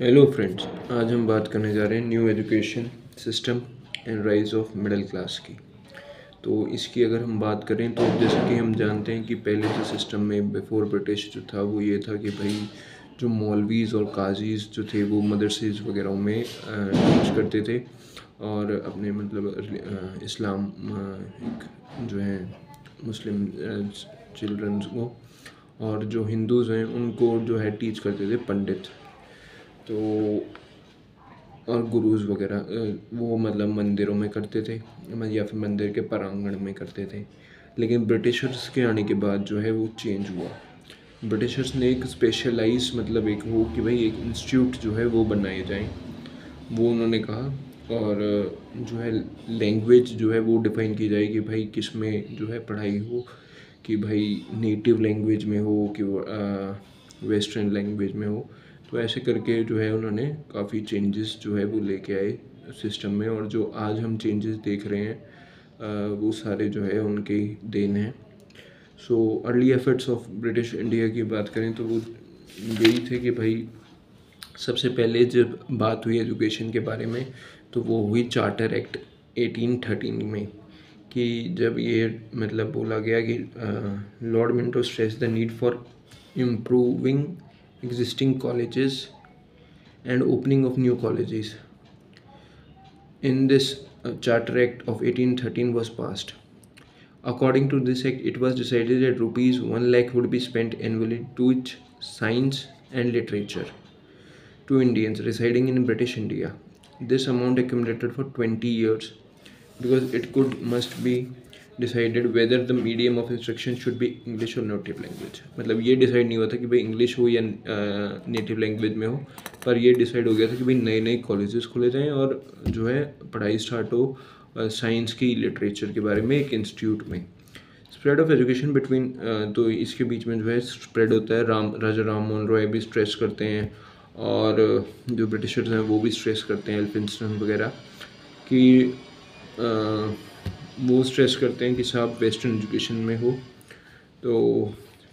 Hello friends, आज हम बात करने जा रहे हैं new education system and rise of middle class की। तो इसकी अगर हम बात करें तो जैसे कि हम जानते हैं कि पहले जो सिस्टम में बिफोर ब्रिटिश जो था वो ये था कि भाई जो मौलवीज़ और काजीज़ जो थे वो मदरसेज वगैरह में टीच करते थे और अपने मतलब इस्लाम एक जो है मुस्लिम चिल्ड्रंस को, और जो हिंदूज़ हैं उनको जो है टीच करते थे पंडित। तो और गुरुज़ वगैरह वो मतलब मंदिरों में करते थे या फिर मंदिर के प्रांगण में करते थे। लेकिन ब्रिटिशर्स के आने के बाद जो है वो चेंज हुआ। ब्रिटिशर्स ने एक स्पेशलाइज मतलब एक वो कि भाई एक इंस्टीट्यूट जो है वो बनाए जाएं, वो उन्होंने कहा। और जो है लैंग्वेज जो है वो डिफ़ाइन की जाए कि भाई किस में जो है पढ़ाई हो, कि भाई नेटिव लैंग्वेज में हो कि वेस्टर्न लैंग्वेज में हो। तो ऐसे करके जो है उन्होंने काफ़ी चेंजेस जो है वो लेके आए सिस्टम में, और जो आज हम चेंजेस देख रहे हैं वो सारे जो है उनके देन हैं। So early efforts of British India की बात करें तो वो यही थे कि भाई सबसे पहले जब बात हुई एजुकेशन के बारे में तो वो हुई चार्टर एक्ट 1813 में, कि जब ये मतलब बोला गया कि Lord Minto stress the need for improving existing colleges and opening of new colleges. In this Charter Act of 1813 was passed. According to this act, it was decided that rupees 1 lakh would be spent annually to teach science and literature to Indians residing in British India. This amount accumulated for 20 years because it could must be decided whether the medium of instruction should be English और native language. मतलब ये decide नहीं हुआ था कि भाई English हो या नेटिव लैंग्वेज में हो, पर ये डिसाइड हो गया था कि भाई नए नए कॉलेजेस खोले जाएँ और जो है पढ़ाई स्टार्ट हो साइंस की, लिटरेचर के बारे में एक इंस्टीट्यूट में। स्प्रेड ऑफ एजुकेशन बिटवीन, तो इसके बीच में जो है स्प्रेड होता है। राजा राम मोहन रॉय भी स्ट्रेस करते हैं और जो ब्रिटिशर्स हैं वो भी स्ट्रेस करते हैं, एल्फिंस्टन वगैरह, कि वो स्ट्रेस करते हैं कि साहब वेस्टर्न एजुकेशन में हो। तो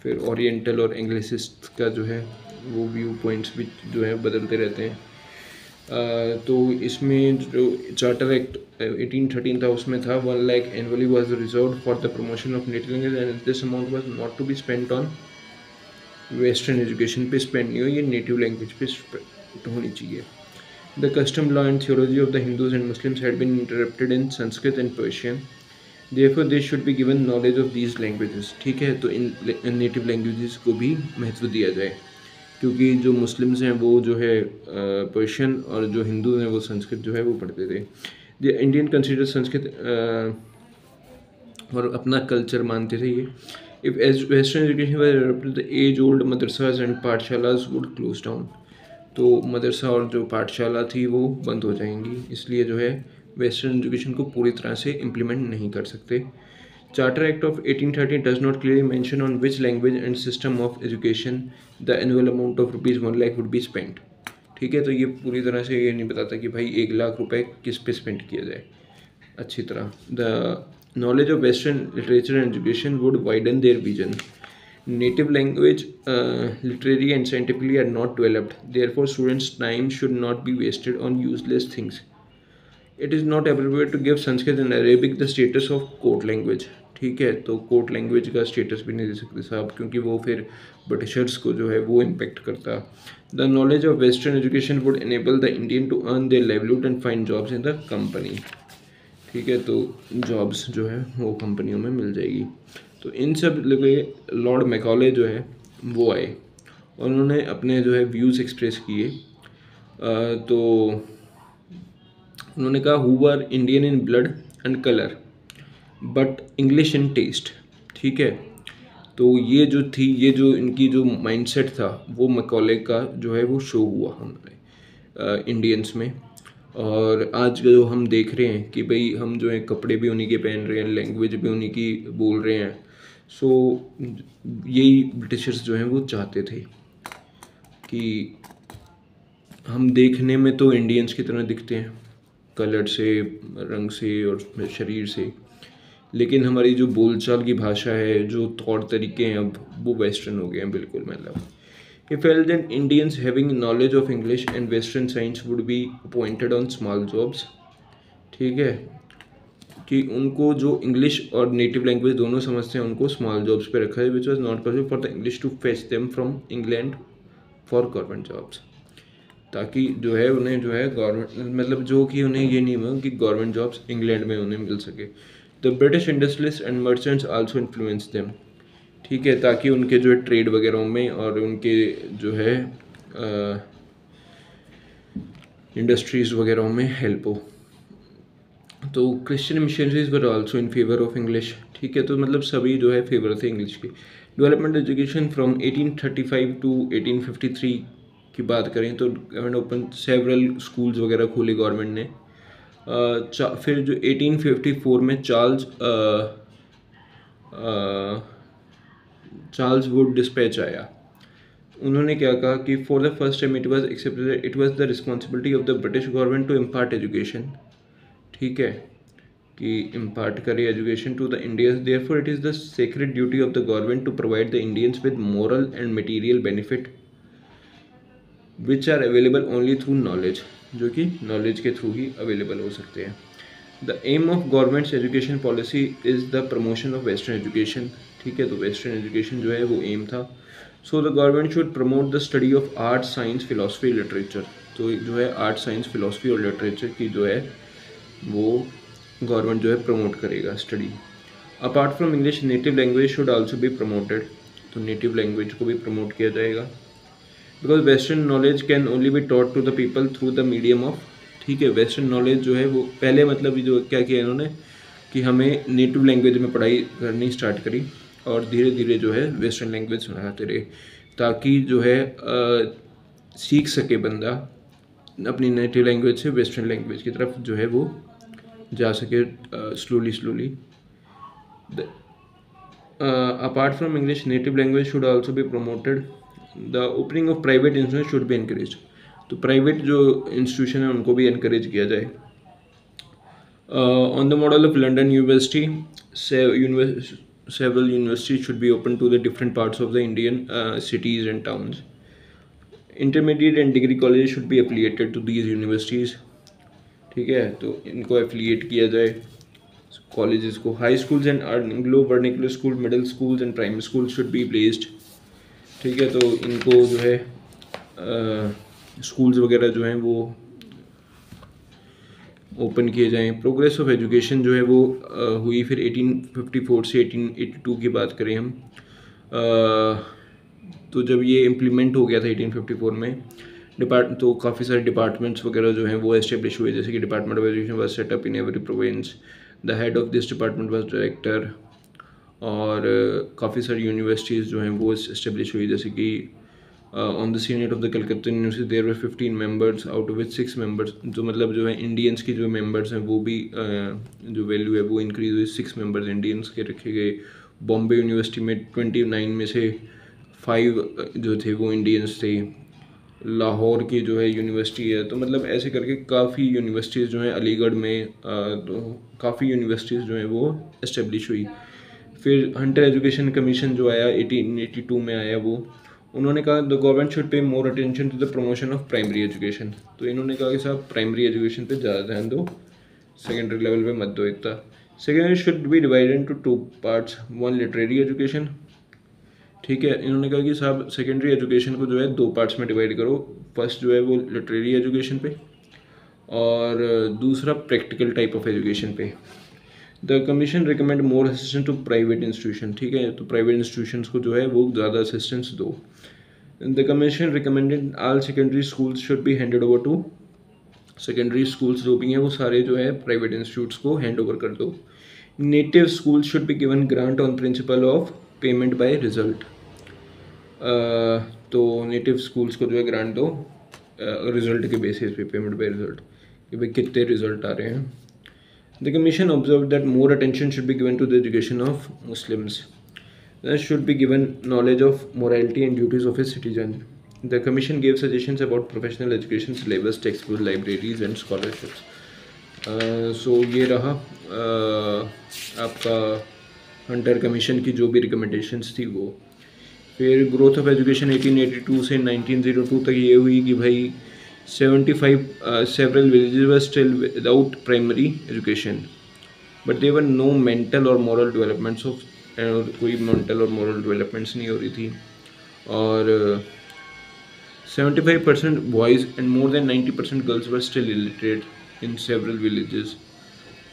फिर ओरिएंटल और एंग्लिसिस्ट का जो है वो व्यू पॉइंट्स भी जो है बदलते रहते हैं। तो इसमें जो चार्टर एक्ट 1813 था उसमें था 1 lakh annually was reserved for the promotion of native language and this amount was not to be spent on western education पे स्पेंड नहीं हो, ये नेटिव लैंग्वेज पे स्पेंड होनी चाहिए। The custom, law and theology of the Hindus and Muslims had been interpreted in Sanskrit and Persian. Therefore, they should be given knowledge of these languages. ठीक है, तो इन नेटिव लैंग्वेजेस को भी महत्व दिया जाए, क्योंकि जो मुस्लिम्स हैं वो जो है पर्शियन और जो हिंदू हैं वो संस्कृत जो है वो पढ़ते थे। द इंडियन कंसिडर संस्कृत और अपना कल्चर मानते थे ये। If western education the age old madrasas and pathshalas would close down, तो मदरसा और जो पाठशाला थी वो बंद हो जाएंगी, इसलिए जो है वेस्टर्न एजुकेशन को पूरी तरह से इम्प्लीमेंट नहीं कर सकते। Charter act of 1830 does not clearly mention on which language and system of education the annual amount of rupees 1 lakh would be spend. ठीक है, तो ये पूरी तरह से ये नहीं बताता कि भाई 1 लाख रुपए किस पे स्पेंड किया जाए अच्छी तरह। The knowledge of western literature and education would widen their vision. Native language, literary and scientifically are not developed. Therefore, students' time should not be wasted on useless things. It is not appropriate to give Sanskrit and Arabic the status of court language. ठीक है, तो court language का status भी नहीं दे सकते साहब, क्योंकि वो फिर ब्रिटिशर्स को जो है वो इम्पेक्ट करता। The knowledge of western education would enable the Indian to earn their livelihood and find jobs in the company. ठीक है, तो जॉब्स जो है वो कंपनियों में मिल जाएगी। तो इन सब लगे लॉर्ड मैकॉले जो है वो आए और उन्होंने अपने जो है व्यूज़ एक्सप्रेस किए। तो उन्होंने कहा who are Indian in blood and colour but English in taste. ठीक है, तो ये जो थी, ये जो इनकी जो माइंडसेट था वो मैकॉले का जो है वो शो हुआ हमारे इंडियन्स में। और आज जो हम देख रहे हैं कि भाई हम जो है कपड़े भी उन्हीं के पहन रहे हैं, लैंग्वेज भी उन्हीं की बोल रहे हैं। सो यही ब्रिटिशर्स जो हैं वो चाहते थे कि हम देखने में तो इंडियंस की तरह दिखते हैं, कलर से, रंग से और शरीर से, लेकिन हमारी जो बोलचाल की भाषा है, जो तौर तरीके हैं अब वो वेस्टर्न हो गए हैं बिल्कुल। मतलब He felt that Indians having knowledge of English and Western science would be appointed on small jobs. ठीक है, कि उनको जो इंग्लिश और नेटिव लैंग्वेज दोनों समझते हैं उनको स्मॉल जॉब्स पे रखा है, which was not possible for the English to fetch them from England for government jobs, ताकि जो है उन्हें जो है गवर्नमेंट मतलब जो कि उन्हें ये नहीं हुआ कि गवर्नमेंट जॉब्स इंग्लैंड में उन्हें मिल सके। The British industrialist and merchants also influence them, ठीक है, ताकि उनके जो है ट्रेड वगैरह में और उनके जो है इंडस्ट्रीज़ वगैरह में हेल्प हो। तो Christian missionaries were also in favour of English, ठीक है, तो मतलब सभी जो है फेवर थे इंग्लिश के। डेवलपमेंट एजुकेशन फ्रॉम 1835 टू 1853 की बात करें तो गवर्नमेंट ओपन सेवरल स्कूल्स वगैरह खोले गवर्नमेंट ने। फिर जो 1854 में चार्ल्स वुड डिस्पैच आया, उन्होंने क्या कहा कि for the first time it was accepted it was the responsibility of the British government to impart education, ठीक है, कि इम्पार्ट करे education to the Indians, therefore it is the sacred duty of the government to provide the Indians with moral and material benefit which are available only through knowledge, जो कि knowledge के through ही available हो सकते हैं। The aim of government's education policy is the promotion of western education, ठीक है, तो western education जो है वो एम था। So the government should promote the study of art science philosophy literature, तो जो है आर्ट साइंस फिलोसफी और लिटरेचर की जो है वो गवर्नमेंट जो है प्रमोट करेगा study. Apart from English native language should also be promoted, तो नेटिव लैंग्वेज को भी प्रमोट किया जाएगा। Because western knowledge can only be taught to the people through the medium of, ठीक है, वेस्टर्न नॉलेज जो है वो पहले मतलब जो क्या किया इन्होंने कि हमें नेटिव लैंग्वेज में पढ़ाई करनी स्टार्ट करी और धीरे धीरे जो है वेस्टर्न लैंग्वेज सुनाते रहे, ताकि जो है सीख सके बंदा अपनी नेटिव लैंग्वेज से वेस्टर्न लैंग्वेज की तरफ जो है वो जा सके slowly. Apart from English native language should also be promoted. The opening of private institution should be encourage, तो प्राइवेट जो इंस्टीट्यूशन है उनको भी इनकरेज किया जाए। On the model of London university several universities should be open to the different parts of the Indian cities and towns. Intermediate and degree colleges should be affiliated to these universities, ठीक है, तो इनको affiliate किया जाए colleges को। High schools and Anglo vernacular school middle schools and primary school should be placed, ठीक है, तो इनको जो है स्कूल्स वगैरह जो हैं वो ओपन किए जाएँ। प्रोग्रेस ऑफ एजुकेशन जो है वो हुई फिर 1854 से 1882 की बात करें हम, तो जब ये इम्प्लीमेंट हो गया था 1854 में तो काफ़ी सारे डिपार्टमेंट्स वगैरह जो हैं वो एस्टेब्लिश हुए, जैसे कि department of education was set up in every province, the head of this department was director, और काफ़ी सारी यूनिवर्सिटीज़ जो हैं वो एस्टेब्लिश हुई, जैसे कि on the senate of the Calcutta university there were 15 members out of which 6 members, जो मतलब जो है इंडियंस की जो मेंबर्स हैं वो भी जो वैल्यू है वो इंक्रीज हुई, 6 मेंबर्स इंडियंस के रखे गए। बॉम्बे यूनिवर्सिटी में 29 में से 5 जो थे वो इंडियंस थे। लाहौर की जो है यूनिवर्सिटी है, तो मतलब ऐसे करके काफ़ी यूनिवर्सिटीज़ जो हैं अलीगढ़ में तो काफ़ी यूनिवर्सिटीज़ जो हैं वो इस्टेब्लिश हुई। फिर हंटर एजुकेशन कमीशन जो आया 1882 में आया, वो उन्होंने कहा the government should pay more attention to the promotion of primary education, तो इन्होंने कहा कि साहब प्राइमरी एजुकेशन पे ज़्यादा ध्यान दो, सेकेंडरी लेवल पे मत दो इतना। Secondary should be divided into 2 parts, 1 literary education, ठीक है, इन्होंने कहा कि साहब सेकेंडरी एजुकेशन को जो है 2 पार्ट्स में डिवाइड करो, फर्स्ट जो है वो लिटरेरी एजुकेशन पे और दूसरा प्रैक्टिकल टाइप ऑफ एजुकेशन पे। The commission recommend more assistance to private institution, ठीक है, तो प्राइवेट इंस्टीट्यूशंस को जो है वो ज़्यादा असिस्टेंस दो। The commission recommended all secondary schools should be handed over to, secondary schools जो भी हैं वो सारे जो है प्राइवेट इंस्टीट्यूट्स को हैंड ओवर कर दो। Native school should be given grant on principle of payment by result, तो नेटिव स्कूल्स को जो है ग्रांट दो रिजल्ट के बेसिस पे, पेमेंट बाय रिजल्ट, कि भाई कितने रिजल्ट आ रहे हैं। The Commission observed that more attention should be given to the education of Muslims. There should be given knowledge of morality and duties of a citizen. The Commission gave suggestions about professional education, syllabus, textbook, libraries and scholarships. So ये रहा आपका Hunter commission की जो भी recommendations थी वो। फिर growth of education 1882 से 1902 तक ये हुई कि भाई 75 several villages were still without primary education, but there were no mental or moral developments of कोई mental और moral developments नहीं हो रही थी। और 75% boys and more than 90% girls were still illiterate in several villages।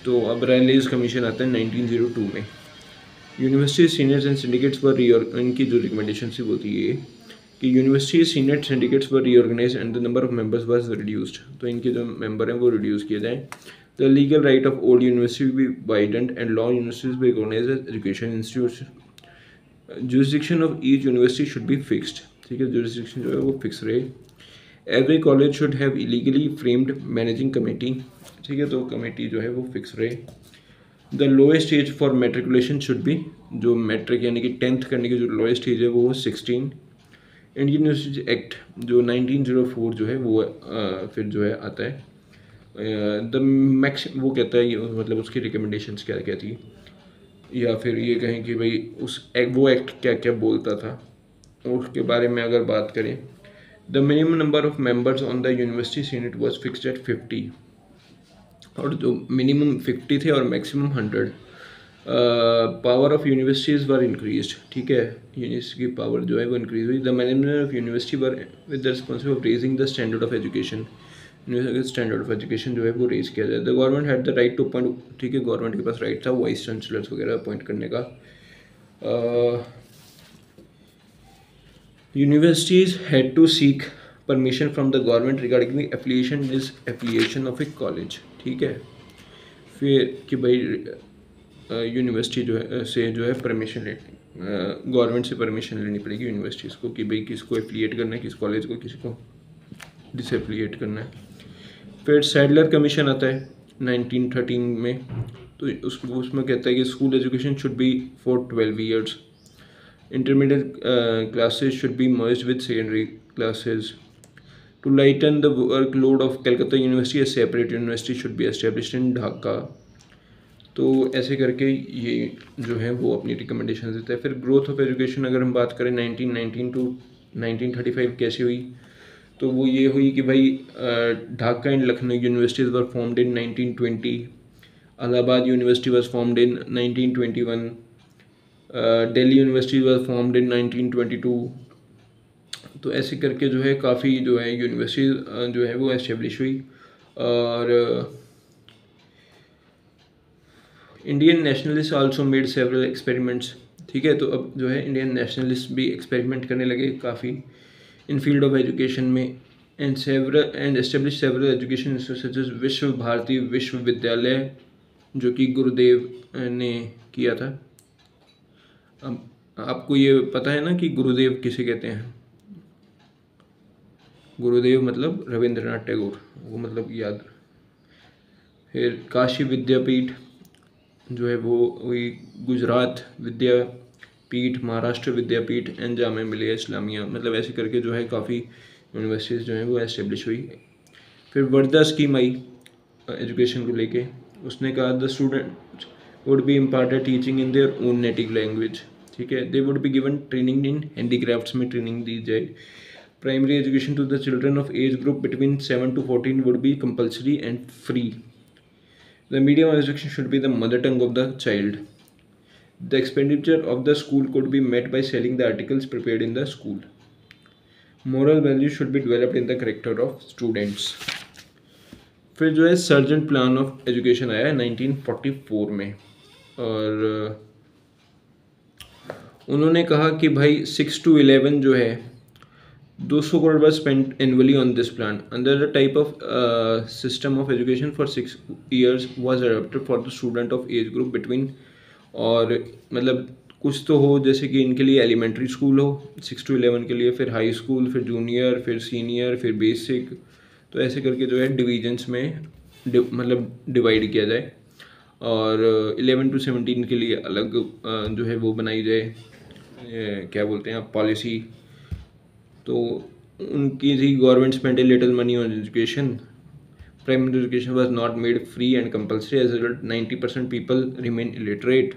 तो अब रैलीज कमीशन आता है 1902 में। University seniors and syndicates were इनकी जो रिकमेंडेशन थी वो थी ये कि university senior syndicates were reorganise and the number of members was reduced. तो इनके जो मेंबर हैं वो रिड्यूस किए जाएँ। The legal right of old university be widened and law universities be recognised as education institute. Jurisdiction of each university should be fixed. ठीक है, jurisdiction जो है वो फिक्स रहे। Every college should have illegally framed managing committee. ठीक है, तो committee जो है वो फिक्स रहे। The lowest age for matriculation should be, जो मैट्रिक यानी कि 10th करने की जो लोएस्ट एज है वो 16। इंडियन यूनिवर्सिटी एक्ट जो 1904 जो है वो फिर जो है आता है। द मैक्स वो कहता है मतलब उसकी रिकमेंडेशंस क्या क्या थी, या फिर ये कहें कि भाई वो एक्ट क्या क्या बोलता था उसके बारे में अगर बात करें। The minimum number of members on the university senate was fixed at 50, और जो मिनिमम 50 थे और maximum 100। Power of universities were increased. ठीक है, यूनिवर्सिटी की पावर जो है वो इंक्रीज हुई। The management of university were with the responsibility of raising the standard of education. University standard of education जो है वो रेज किया जाए। The government had the right to appoint. ठीक है, गवर्नमेंट के पास राइट था वाइस चांसलर्स वगैरह अपॉइंट करने का। Universities had to seek permission from the government regarding the affiliation disaffiliation of a college. ठीक है, फिर कि भाई यूनिवर्सिटी जो है परमिशन गवर्नमेंट से परमिशन लेनी पड़ेगी यूनिवर्सिटीज़ को कि भाई किसको एफिलिएट करना है, किस कॉलेज को, किसी को डिसएफिलिएट करना है। फिर सैडलर कमीशन आता है 1913 में, तो उसमें कहता है कि school education should be for 12 years. Intermediate classes should be merged with secondary classes. To lighten the workload of Calcutta university a separate university should be established in Dhaka. तो ऐसे करके ये जो है वो अपनी रिकमेंडेशन देता है। फिर ग्रोथ ऑफ एजुकेशन अगर हम बात करें 1919 टू 1935 कैसे हुई, तो वो ये हुई कि भाई Dhaka and Lucknow universities were formed in 1920। Allahabad university was formed in 1921। Delhi university was formed in 1922। तो ऐसे करके जो है काफ़ी जो है यूनिवर्सिटी जो है वो एस्टेब्लिश हुई। और Indian nationalist also made several experiments. ठीक है, तो अब जो है इंडियन नेशनलिस्ट भी एक्सपेरिमेंट करने लगे काफ़ी इन फील्ड ऑफ एजुकेशन में। And establish several education institutes विश्व भारती विश्वविद्यालय जो कि गुरुदेव ने किया था। अब आपको ये पता है ना कि गुरुदेव किसे कहते हैं? गुरुदेव मतलब रविंद्रनाथ टैगोर, वो मतलब याद। फिर काशी विद्यापीठ जो है वो हुई, गुजरात विद्यापीठ, महाराष्ट्र विद्यापीठ एंड जामिया मिलिया इस्लामिया, मतलब ऐसे करके जो है काफ़ी यूनिवर्सिटीज़ जो हैं वो एस्टेब्लिश हुई। फिर वर्धा स्कीम आई एजुकेशन को लेके। उसने कहा the student would be imparted teaching in their own native language. ठीक है, they would be given training in handicrafts में ट्रेनिंग दी जाए। Primary education to the children of age group between 7 to 14 would be compulsory and free. The medium of instruction should be the mother tongue of the child. The expenditure of the school could be met by selling the articles prepared in the school. Moral values should be developed in the character of students. फिर जो है sergeant plan of education आया है 1944 में, और उन्होंने कहा कि भाई 6 to 11 जो है 200 crore was spent annually on this plan. Under the type of system of education for 6 years was adopted for the student of age group between, और मतलब कुछ तो हो जैसे कि इनके लिए एलिमेंट्री स्कूल हो 6 to 11 के लिए, फिर हाई स्कूल, फिर जूनियर, फिर सीनियर, फिर बेसिक। तो ऐसे करके जो है डिवीजन्स में मतलब डिवाइड किया जाए, और 11 to 17 के लिए अलग जो है वो बनाई जाए, क्या बोलते हैं आप, पॉलिसी। तो उनकी थी government spend a little money on education. Primary education was not made free and compulsory, as result 90% people remain illiterate.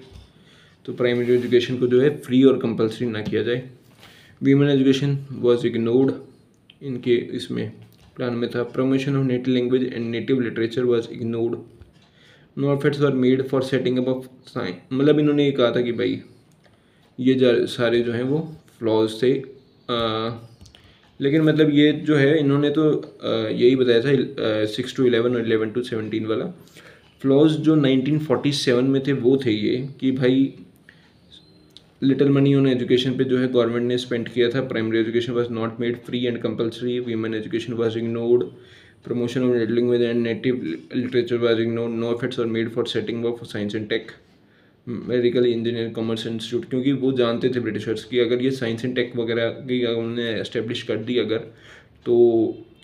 तो प्राइमरी एजुकेशन को जो है फ्री और कंपल्सरी ना किया जाए। वीमेन एजुकेशन वॉज इग्नोर्ड, इनके इसमें प्लान में था। Promotion of native language and native literature was ignored. No efforts were made for setting up of science, मतलब इन्होंने ये कहा था कि भाई ये सारे जो हैं वो फ्लॉज थे। लेकिन मतलब ये जो है इन्होंने तो यही बताया था 6 to 11 और 11 to 17 वाला। फ्लॉज जो 1947 में थे वो थे ये कि भाई लिटिल मनी ऑन एजुकेशन पे जो है गवर्नमेंट ने स्पेंड किया था। Primary education was not made free and compulsory, women education was ignored, promotion of native language and native literature was ignored, no efforts are made for setting of science and tech, medical engineering commerce institute, क्योंकि वो जानते थे Britishers की अगर ये science and take वगैरह की उन्होंने एस्टेब्लिश कर दी अगर, तो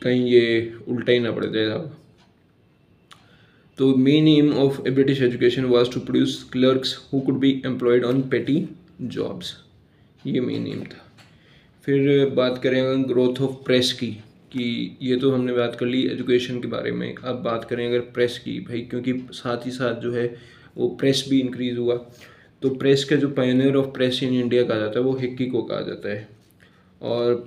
कहीं ये उल्टा ही ना पड़ जाए। तो main aim of British education was to produce clerks who could be employed on petty jobs, ये मेन एम था। फिर बात करें ग्रोथ ऑफ प्रेस की, कि ये तो हमने बात कर ली एजुकेशन के बारे में। अब बात करें अगर प्रेस की, भाई क्योंकि साथ ही साथ जो है वो प्रेस भी इंक्रीज़ हुआ, तो प्रेस का जो Pioneer of press in India कहा जाता है वो हिक्की को कहा जाता है। और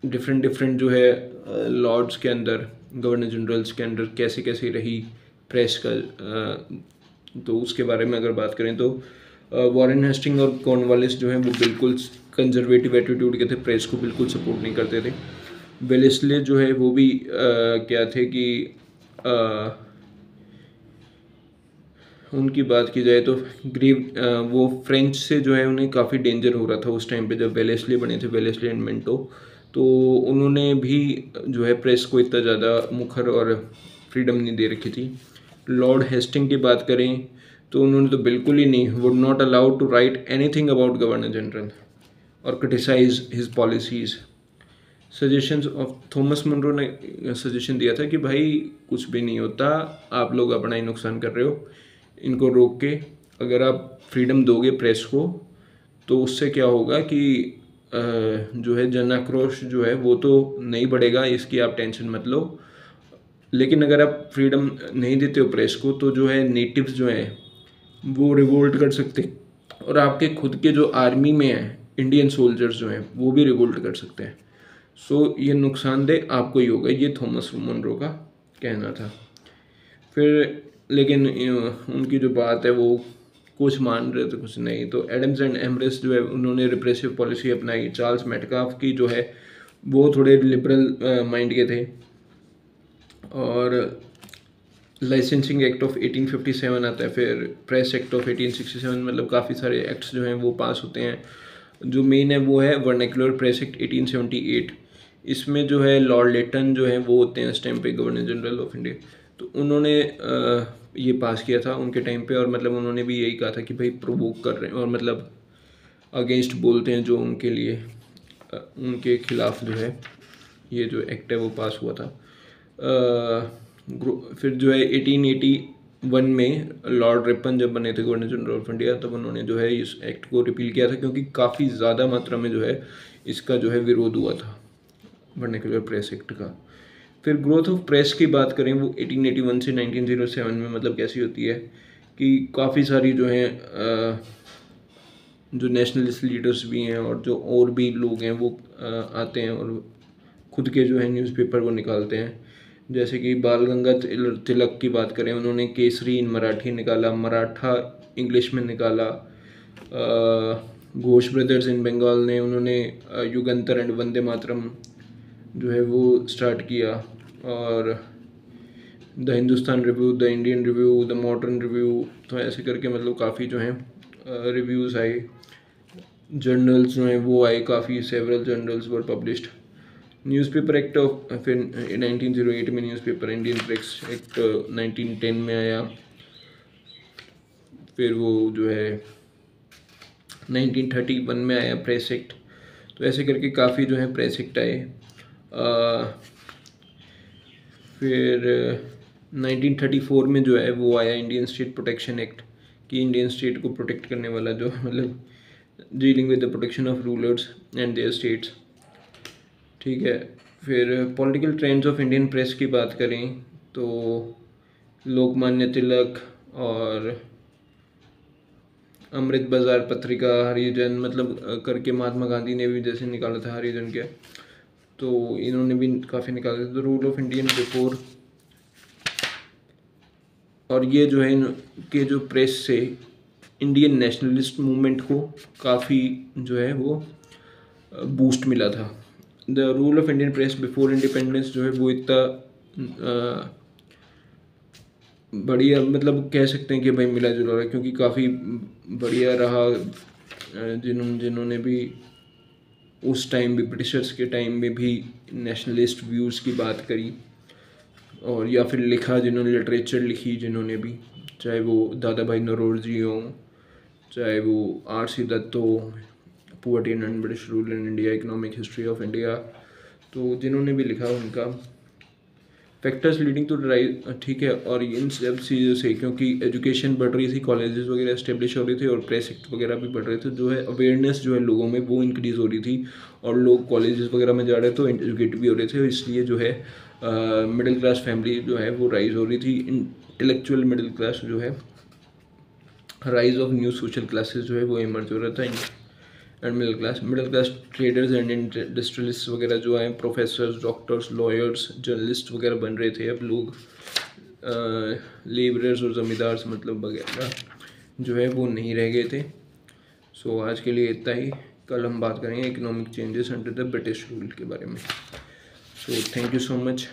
डिफरेंट जो है लॉर्ड्स के अंदर, गवर्नर जनरल्स के अंदर कैसे कैसे रही प्रेस का, तो उसके बारे में अगर बात करें तो वॉरेन हेस्टिंग और कॉर्नवालिस जो हैं वो बिल्कुल कंजर्वेटिव एटीट्यूड के थे, प्रेस को बिल्कुल सपोर्ट नहीं करते थे। वेलेस्ले जो है वो भी क्या थे कि उनकी बात की जाए तो वो फ्रेंच से जो है उन्हें काफ़ी डेंजर हो रहा था उस टाइम पे जब वेलेस्ले बने थे, वेलेस्ले एंड मिंटो। तो उन्होंने भी जो है प्रेस को इतना ज़्यादा मुखर और फ्रीडम नहीं दे रखी थी। लॉर्ड हेस्टिंग की बात करें तो उन्होंने तो बिल्कुल ही नहीं, would not allowed to write anything about governor general और criticise his policies. Suggestions of Thomas Munro ने सजेशन दिया था कि भाई कुछ भी नहीं होता, आप लोग अपना ही नुकसान कर रहे हो, इनको रोक के अगर आप फ्रीडम दोगे प्रेस को तो उससे क्या होगा कि जो है जन आक्रोश जो है वो तो नहीं बढ़ेगा, इसकी आप टेंशन मत लो। लेकिन अगर आप फ्रीडम नहीं देते हो प्रेस को तो जो है नेटिव्स जो हैं वो रिवोल्ट कर सकते, और आपके खुद के जो आर्मी में हैं इंडियन सोल्जर्स जो हैं वो भी रिवोल्ट कर सकते हैं। सो ये नुकसानदेह आपको ही होगा, ये थॉमस मुनरो का कहना था। फिर लेकिन उनकी जो बात है वो कुछ मान रहे थे कुछ नहीं। तो एडम्स एंड एम्ब्रेस जो है उन्होंने रिप्रेसिव पॉलिसी अपनाई। चार्ल्स मेटकाफ की जो है वो थोड़े लिबरल माइंड के थे। और लाइसेंसिंग एक्ट ऑफ 1857 आता है, फिर प्रेस एक्ट ऑफ 1867, मतलब काफ़ी सारे एक्ट्स जो हैं वो पास होते हैं। जो मेन है वो है वर्नैक्युलर प्रेस एक्ट 1878। इसमें जो है लॉर्ड लेटन जो है वो होते हैं इस टाइम पे गवर्नर जनरल ऑफ इंडिया, तो उन्होंने ये पास किया था उनके टाइम पे। और मतलब उन्होंने भी यही कहा था कि भाई प्रोवोक कर रहे हैं और मतलब अगेंस्ट बोलते हैं जो उनके लिए उनके खिलाफ जो है ये जो एक्ट है वो पास हुआ था। फिर जो है 1881 में लॉर्ड रिपन जब बने थे गवर्नर जनरल ऑफ इंडिया तब उन्होंने जो है इस एक्ट को रिपील किया था, क्योंकि काफ़ी ज़्यादा मात्रा में जो है इसका जो है विरोध हुआ था वर्नैक्युलर प्रेस एक्ट का। फिर ग्रोथ ऑफ प्रेस की बात करें वो 1881 से 1907 में मतलब कैसी होती है कि काफ़ी सारी जो हैं जो नेशनलिस्ट लीडर्स भी हैं और भी लोग हैं वो आते हैं और खुद के जो है न्यूज़पेपर वो निकालते हैं। जैसे कि बाल गंगाधर तिलक की बात करें, उन्होंने केसरी इन मराठी निकाला, मराठा इंग्लिश में निकाला। घोष ब्रदर्स इन बंगाल ने उन्होंने युगंतर एंड वंदे मातरम जो है वो स्टार्ट किया। और the Hindustan review, the Indian review, the modern review, तो ऐसे करके मतलब काफ़ी जो हैं रिव्यूज़ आए। जर्नल्स जो हैं वो आए काफ़ी, several journals were published. Newspaper act of फिर 1908 में न्यूज़पेपर इंडियन प्रेस एक्ट 1910 में आया। फिर वो जो है 1931 में आया प्रेस एक्ट। तो ऐसे करके काफ़ी जो है प्रेस एक्ट आए। फिर 1934 में जो है वो आया इंडियन स्टेट प्रोटेक्शन एक्ट, कि इंडियन स्टेट को प्रोटेक्ट करने वाला जो मतलब dealing with the protection of rulers and their states. ठीक है। फिर political trends of Indian press की बात करें तो लोकमान्य तिलक और अमृत बाजार पत्रिका, हरिजन मतलब करके महात्मा गांधी ने भी जैसे निकाला था हरिजन के, तो इन्होंने भी काफ़ी निकाले थे। The role of Indian before, और ये जो है इनके जो प्रेस से इंडियन नेशनलिस्ट मूवमेंट को काफ़ी जो है वो बूस्ट मिला था। The role of Indian press before independence जो है वो इतना बढ़िया मतलब कह सकते हैं कि भाई मिला जुला रहा, क्योंकि काफ़ी बढ़िया रहा। जिन्होंने भी उस टाइम भी ब्रिटिशर्स के टाइम में भी नेशनलिस्ट व्यूज़ की बात करी, और या फिर लिखा, जिन्होंने लिटरेचर लिखी, जिन्होंने भी, चाहे वो दादा भाई नौरोजी हों, चाहे वो R.C. दत्त हो, poverty and British rule in India, economic history of India, तो जिन्होंने भी लिखा उनका फैक्टर्स लीडिंग टू राइज, ठीक है। और इन सब चीज़ों से क्योंकि एजुकेशन बढ़ रही थी, कॉलेजेस वगैरह इस्टेब्लिश हो रही थी और प्रेस एक्ट वगैरह भी बढ़ रहे थे, जो है अवेयरनेस जो है लोगों में वो इंक्रीज़ हो रही थी, और लोग कॉलेजेस वगैरह में जा रहे थे तो एजुकेट भी हो रहे थे, इसलिए जो है मिडिल क्लास फैमिली जो है वो राइज हो रही थी। इंटेलेक्चुअल मिडिल क्लास जो है, rise of new social classes जो है वो इमर्ज हो रहा था। And middle class traders and industrialist वगैरह जो हैं, प्रोफेसर्स, डॉक्टर्स, लॉयर्स, जर्नलिस्ट वगैरह बन रहे थे। अब लोग लेबरर्स और ज़मींदार मतलब वगैरह जो है वो नहीं रह गए थे। सो आज के लिए इतना ही। कल हम बात करेंगे economic changes under the British rule के बारे में। So thank you so much.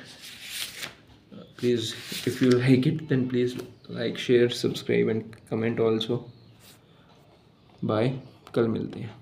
Please if you like it then please like, share, subscribe and comment also. Bye, कल मिलते हैं।